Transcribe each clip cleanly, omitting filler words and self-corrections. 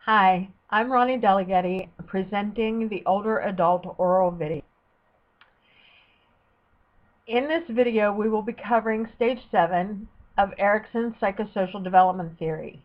Hi, I'm Ronnie Delegetti, presenting the Older Adult Oral Video. In this video, we will be covering Stage 7 of Erikson's Psychosocial Development Theory.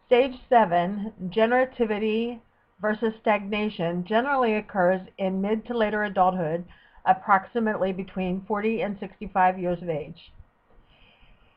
Stage 7, generativity versus stagnation, generally occurs in mid to later adulthood, approximately between 40 and 65 years of age.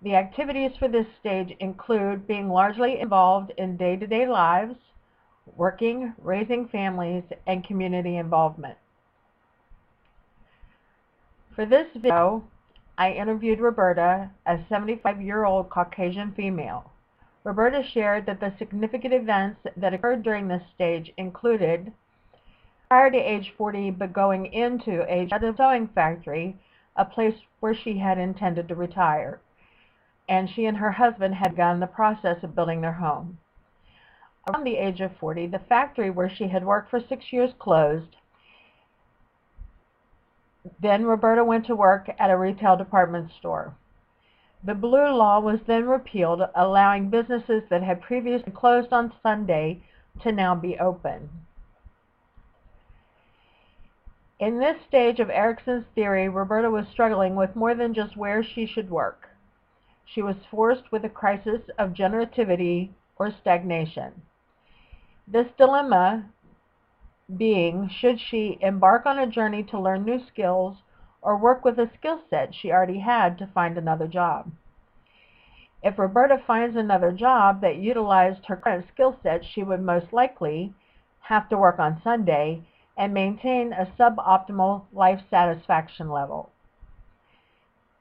The activities for this stage include being largely involved in day-to-day lives, working, raising families, and community involvement. For this video, I interviewed Roberta, a 75-year-old Caucasian female. Roberta shared that the significant events that occurred during this stage included, prior to age 40 but going into age at a sewing factory, a place where she had intended to retire, and she and her husband had begun the process of building their home. Around the age of 40, the factory where she had worked for 6 years closed. Then Roberta went to work at a retail department store. The Blue Law was then repealed, allowing businesses that had previously closed on Sunday to now be open. In this stage of Erikson's theory, Roberta was struggling with more than just where she should work. She was forced with a crisis of generativity or stagnation. This dilemma being, should she embark on a journey to learn new skills or work with a skill set she already had to find another job? If Roberta finds another job that utilized her current skill set, she would most likely have to work on Sunday and maintain a suboptimal life satisfaction level.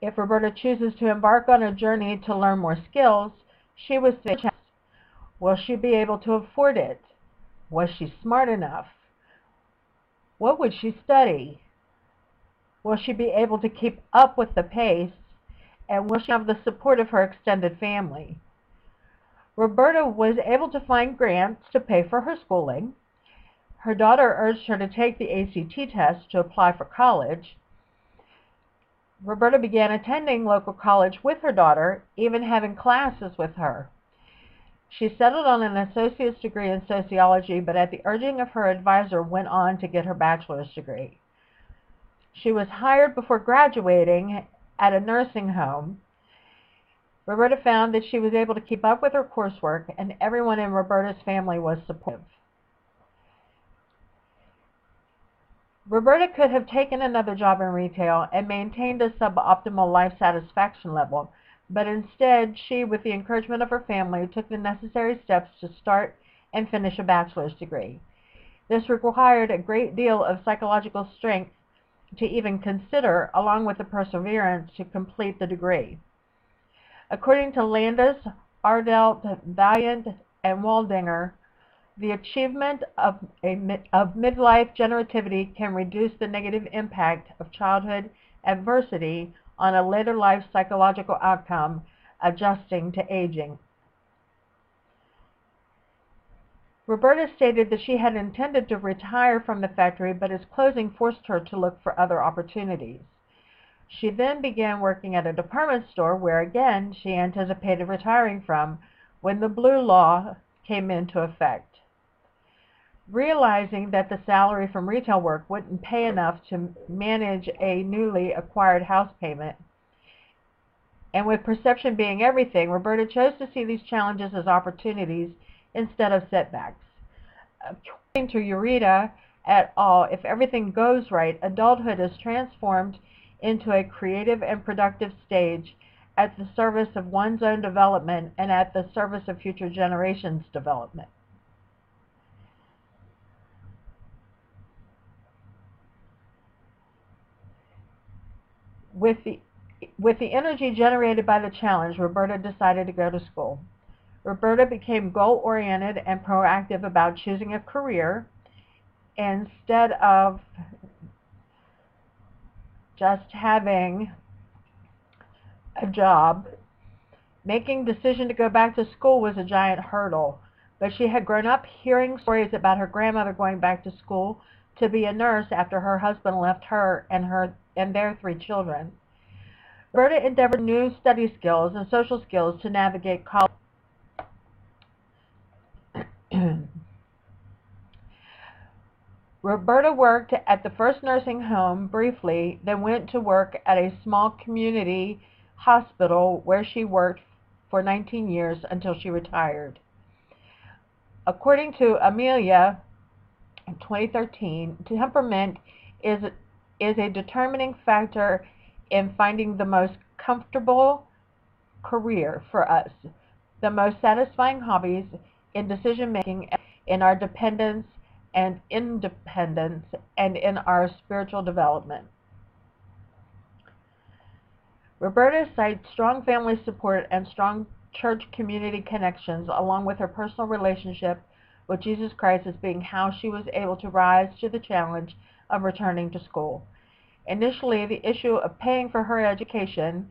If Roberta chooses to embark on a journey to learn more skills, she was faced. Will she be able to afford it? Was she smart enough? What would she study? Will she be able to keep up with the pace? And will she have the support of her extended family? Roberta was able to find grants to pay for her schooling. Her daughter urged her to take the ACT test to apply for college. Roberta began attending local college with her daughter, even having classes with her. She settled on an associate's degree in sociology, but at the urging of her advisor went on to get her bachelor's degree. She was hired before graduating at a nursing home. Roberta found that she was able to keep up with her coursework, and everyone in Roberta's family was supportive. Roberta could have taken another job in retail and maintained a suboptimal life satisfaction level, but instead she, with the encouragement of her family, took the necessary steps to start and finish a bachelor's degree. This required a great deal of psychological strength to even consider, along with the perseverance to complete the degree. According to Landis, Ardelt, Valiant, and Waldinger, the achievement of midlife generativity can reduce the negative impact of childhood adversity on a later life psychological outcome, adjusting to aging. Roberta stated that she had intended to retire from the factory, but its closing forced her to look for other opportunities. She then began working at a department store where, again, she anticipated retiring from when the Blue Law came into effect. Realizing that the salary from retail work wouldn't pay enough to manage a newly acquired house payment, and with perception being everything, Roberta chose to see these challenges as opportunities instead of setbacks. According to Ureta et al., if everything goes right, adulthood is transformed into a creative and productive stage at the service of one's own development and at the service of future generations' development. With the energy generated by the challenge, Roberta decided to go to school. Roberta became goal-oriented and proactive about choosing a career instead of just having a job. Making the decision to go back to school was a giant hurdle, but she had grown up hearing stories about her grandmother going back to school to be a nurse after her husband left her and their 3 children. Roberta endeavored new study skills and social skills to navigate college. Roberta worked at the first nursing home briefly, then went to work at a small community hospital where she worked for 19 years until she retired. According to Amelia in 2013, temperament is a determining factor in finding the most comfortable career for us, the most satisfying hobbies, in decision making, in our dependence and independence, and in our spiritual development. Roberta cites strong family support and strong church community connections, along with her personal relationship with Jesus Christ, as being how she was able to rise to the challenge of returning to school. Initially, the issue of paying for her education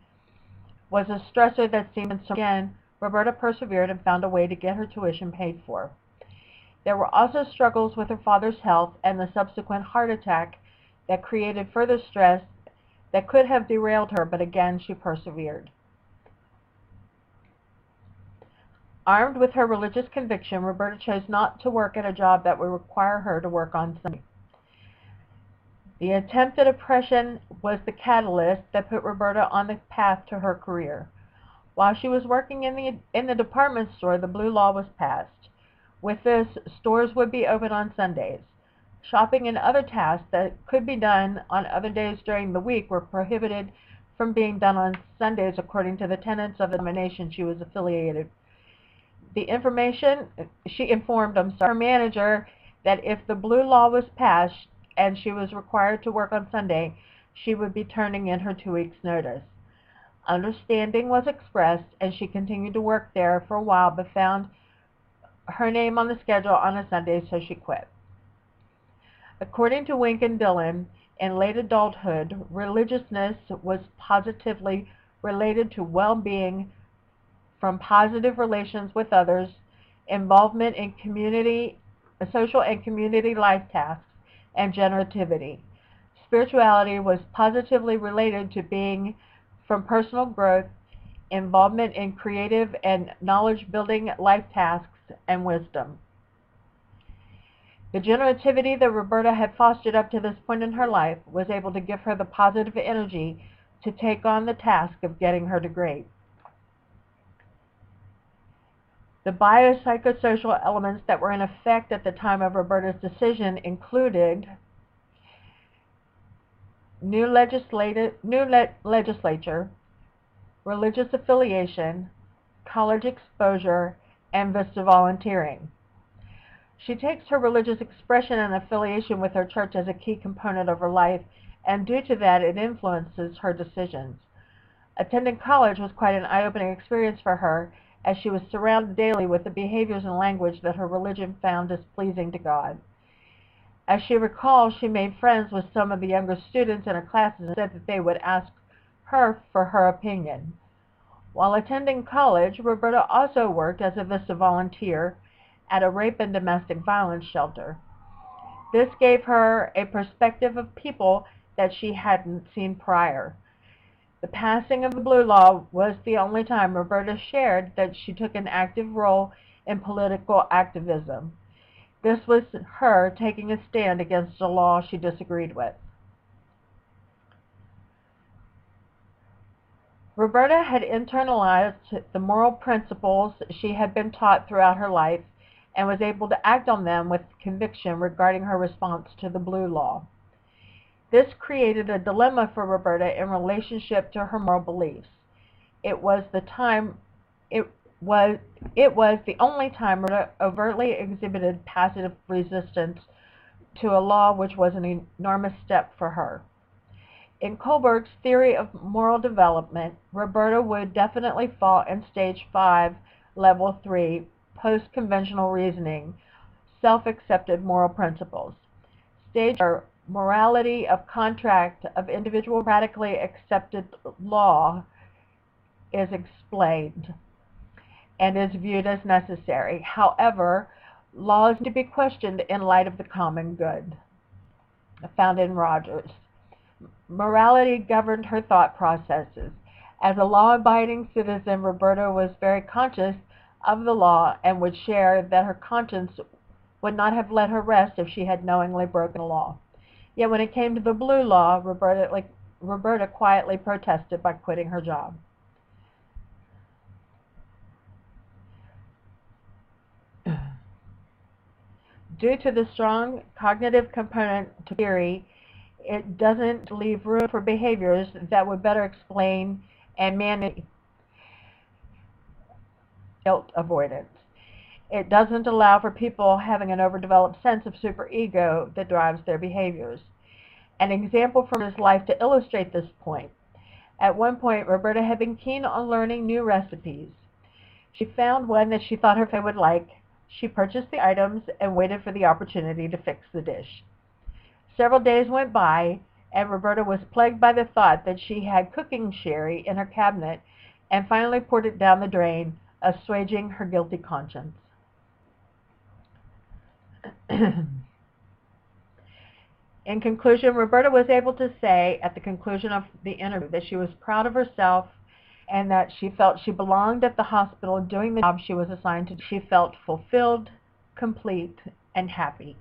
was a stressor that seemed so. Again, Roberta persevered and found a way to get her tuition paid for. There were also struggles with her father's health and the subsequent heart attack that created further stress that could have derailed her, but again she persevered. Armed with her religious conviction, Roberta chose not to work at a job that would require her to work on Sunday. The attempted oppression was the catalyst that put Roberta on the path to her career. While she was working in the department store, the Blue Law was passed. With this, stores would be open on Sundays. Shopping and other tasks that could be done on other days during the week were prohibited from being done on Sundays, according to the tenets of the denomination she was affiliated. She informed her manager that if the Blue Law was passed and she was required to work on Sunday, she would be turning in her 2 weeks' notice. Understanding was expressed, and she continued to work there for a while, but found her name on the schedule on a Sunday, so she quit. According to Wink and Dillon, in late adulthood, religiousness was positively related to well-being from positive relations with others, involvement in social and community life tasks, and generativity. Spirituality was positively related to being from personal growth, involvement in creative and knowledge-building life tasks, and wisdom. The generativity that Roberta had fostered up to this point in her life was able to give her the positive energy to take on the task of getting her degree. The biopsychosocial elements that were in effect at the time of Roberta's decision included new legislature, religious affiliation, college exposure, and Vista volunteering. She takes her religious expression and affiliation with her church as a key component of her life, and due to that, it influences her decisions. Attending college was quite an eye-opening experience for her, as she was surrounded daily with the behaviors and language that her religion found displeasing to God. As she recalls, she made friends with some of the younger students in her classes and said that they would ask her for her opinion. While attending college, Roberta also worked as a Vista volunteer at a rape and domestic violence shelter. This gave her a perspective of people that she hadn't seen prior. The passing of the Blue Law was the only time Roberta shared that she took an active role in political activism. This was her taking a stand against a law she disagreed with. Roberta had internalized the moral principles she had been taught throughout her life and was able to act on them with conviction regarding her response to the Blue Law. This created a dilemma for Roberta in relationship to her moral beliefs. It was the only time Roberta overtly exhibited passive resistance to a law, which was an enormous step for her. In Kohlberg's theory of moral development, Roberta would definitely fall in stage 5, level 3, post-conventional reasoning, self-accepted moral principles. Stage 4, morality of contract of individual radically accepted law, is explained and is viewed as necessary. However, laws need to be questioned in light of the common good, found in Rogers. Morality governed her thought processes. As a law-abiding citizen, Roberta was very conscious of the law and would share that her conscience would not have let her rest if she had knowingly broken the law. Yet when it came to the blue law, Roberta quietly protested by quitting her job. Due to the strong cognitive component to theory, it doesn't leave room for behaviors that would better explain and manage guilt avoidance. It doesn't allow for people having an overdeveloped sense of superego that drives their behaviors. An example from his life to illustrate this point. At one point, Roberta had been keen on learning new recipes. She found one that she thought her family would like. She purchased the items and waited for the opportunity to fix the dish. Several days went by, and Roberta was plagued by the thought that she had cooking sherry in her cabinet and finally poured it down the drain, assuaging her guilty conscience. In conclusion, Roberta was able to say at the conclusion of the interview that she was proud of herself and that she felt she belonged at the hospital doing the job she was assigned to do. She felt fulfilled, complete, and happy.